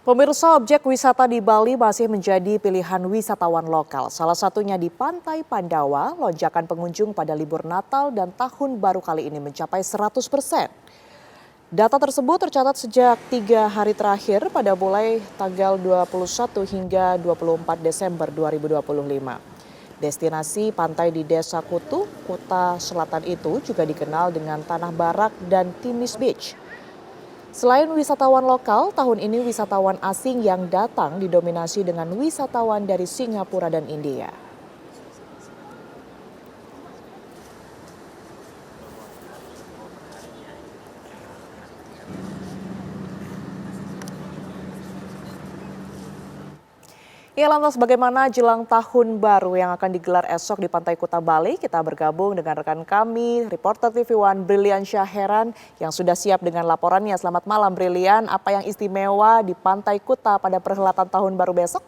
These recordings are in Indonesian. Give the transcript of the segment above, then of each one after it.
Pemirsa, objek wisata di Bali masih menjadi pilihan wisatawan lokal. Salah satunya di Pantai Pandawa, lonjakan pengunjung pada libur Natal dan Tahun Baru kali ini mencapai 100%. Data tersebut tercatat sejak 3 hari terakhir pada mulai tanggal 21 hingga 24 Desember 2025. Destinasi pantai di Desa Kutu, Kuta Selatan itu juga dikenal dengan Tanah Barak dan Timis Beach. Selain wisatawan lokal, tahun ini wisatawan asing yang datang didominasi dengan wisatawan dari Singapura dan India. Ya, lantas bagaimana jelang tahun baru yang akan digelar esok di Pantai Kuta Bali? Kita bergabung dengan rekan kami, reporter TV One Brilian Syahheran yang sudah siap dengan laporannya. Selamat malam Brilian, apa yang istimewa di Pantai Kuta pada perhelatan tahun baru besok?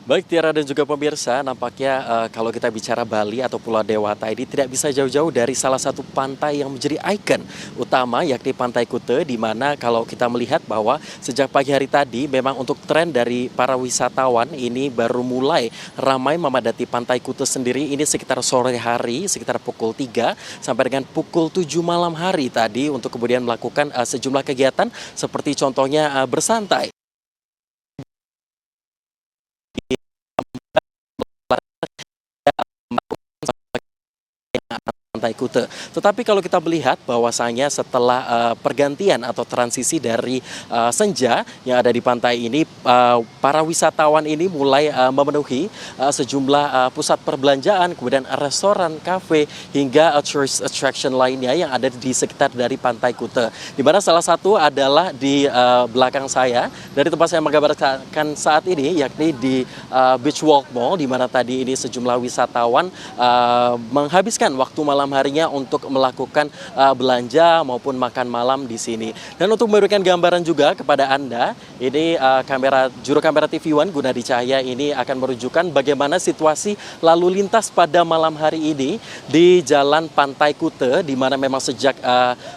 Baik Tiara dan juga pemirsa, nampaknya kalau kita bicara Bali atau Pulau Dewata ini tidak bisa jauh-jauh dari salah satu pantai yang menjadi ikon utama yakni Pantai Kuta, di mana kalau kita melihat bahwa sejak pagi hari tadi memang untuk tren dari para wisatawan ini baru mulai ramai memadati Pantai Kuta sendiri ini sekitar sore hari, sekitar pukul 3 sampai dengan pukul 7 malam hari tadi untuk kemudian melakukan sejumlah kegiatan seperti contohnya bersantai. Pantai Kuta. Tetapi kalau kita melihat bahwasanya setelah pergantian atau transisi dari senja yang ada di pantai ini, para wisatawan ini mulai memenuhi sejumlah pusat perbelanjaan, kemudian restoran, kafe, hingga tourist attraction lainnya yang ada di sekitar dari Pantai Kuta. Di mana salah satu adalah di belakang saya, dari tempat saya menggambarkan saat ini, yakni di Beach Walk Mall, di mana tadi ini sejumlah wisatawan menghabiskan waktu malam harinya untuk melakukan belanja maupun makan malam di sini. Dan untuk memberikan gambaran juga kepada Anda, ini juru kamera TV One Gunadi Cahya ini akan menunjukkan bagaimana situasi lalu lintas pada malam hari ini di Jalan Pantai Kuta, di mana memang sejak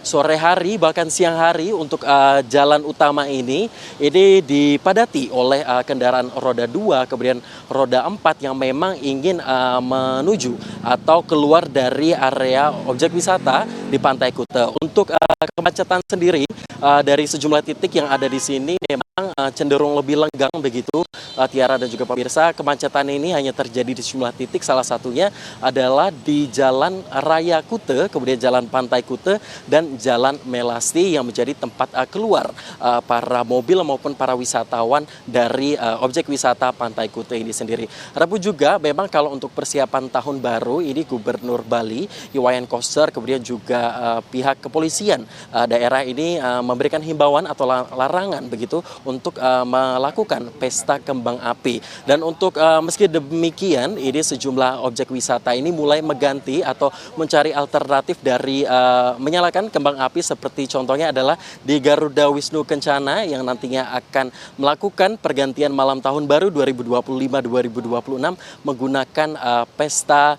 sore hari bahkan siang hari untuk jalan utama ini dipadati oleh kendaraan roda 2 kemudian roda 4 yang memang ingin menuju atau keluar dari area objek wisata di Pantai Kuta. Untuk kemacetan sendiri dari sejumlah titik yang ada di sini memang cenderung lebih lenggang begitu, Tiara dan juga pemirsa. Kemacetan ini hanya terjadi di sejumlah titik, salah satunya adalah di Jalan Raya Kuta, kemudian Jalan Pantai Kuta dan Jalan Melasti yang menjadi tempat keluar para mobil maupun para wisatawan dari objek wisata Pantai Kuta ini sendiri. Adapun juga memang kalau untuk persiapan tahun baru ini Gubernur Bali Iwayan Koster kemudian juga pihak kepolisian daerah ini memberikan himbauan atau larangan begitu untuk melakukan pesta kembang api. Dan untuk meski demikian ini sejumlah objek wisata ini mulai mengganti atau mencari alternatif dari menyalakan kembang api, seperti contohnya adalah di Garuda Wisnu Kencana yang nantinya akan melakukan pergantian malam tahun baru 2025-2026 menggunakan pesta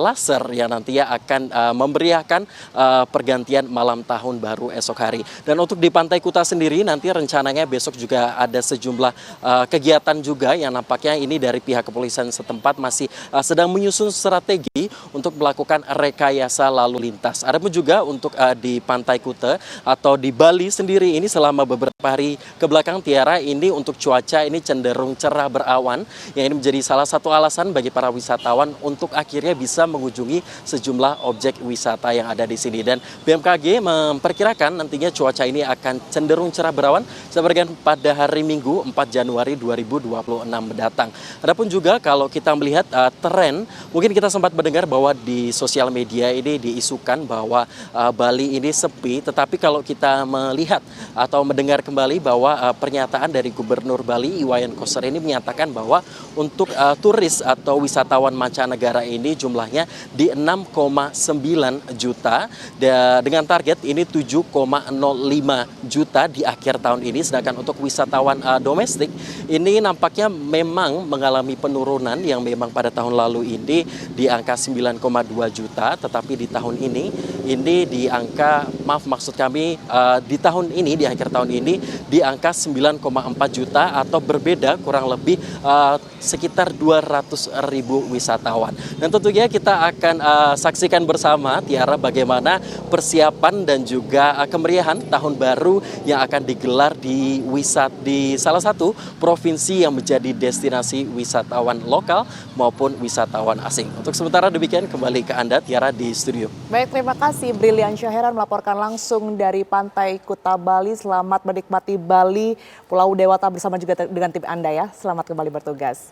laser yang nantinya akan memeriahkan pergantian malam tahun baru esok hari. Dan untuk di Pantai Kuta sendiri nanti rencananya besok juga ada sejumlah kegiatan juga yang nampaknya ini dari pihak kepolisian setempat masih sedang menyusun strategi untuk melakukan rekayasa lalu lintas. Adapun juga untuk di Pantai Kuta atau di Bali sendiri ini selama beberapa hari kebelakang Tiara ini untuk cuaca ini cenderung cerah berawan, yang ini menjadi salah satu alasan bagi para wisatawan untuk akhirnya bisa mengunjungi sejumlah objek wisata yang ada di sini. Dan BMKG memperkirakan nantinya cuaca ini akan cenderung cerah berawan sampai dengan pada hari Minggu 4 Januari 2026 mendatang. Adapun juga kalau kita melihat tren, mungkin kita sempat mendengar bahwa di sosial media ini diisukan bahwa Bali ini sepi, tetapi kalau kita melihat atau mendengar kembali bahwa pernyataan dari Gubernur Bali Iwayan Koster ini menyatakan bahwa untuk turis atau wisatawan mancanegara ini jumlahnya di 6,9 juta dengan target ini 7,05 juta di akhir tahun ini. Sedangkan untuk wisatawan domestik ini nampaknya memang mengalami penurunan yang memang pada tahun lalu ini di angka 9,2 juta, tetapi di tahun ini ini di angka, maksud kami di tahun ini, di akhir tahun ini di angka 9,4 juta atau berbeda kurang lebih sekitar 200.000 wisatawan. Dan tentunya kita akan saksikan bersama Tiara bagaimana persiapan dan juga kemeriahan tahun baru yang akan digelar di salah satu provinsi yang menjadi destinasi wisatawan lokal maupun wisatawan asing. Untuk sementara demikian, kembali ke Anda Tiara di studio. Baik, terima kasih Brilian Syaheran melaporkan langsung dari Pantai Kuta Bali. Selamat menikmati Bali, Pulau Dewata bersama juga dengan tim Anda ya. Selamat kembali bertugas.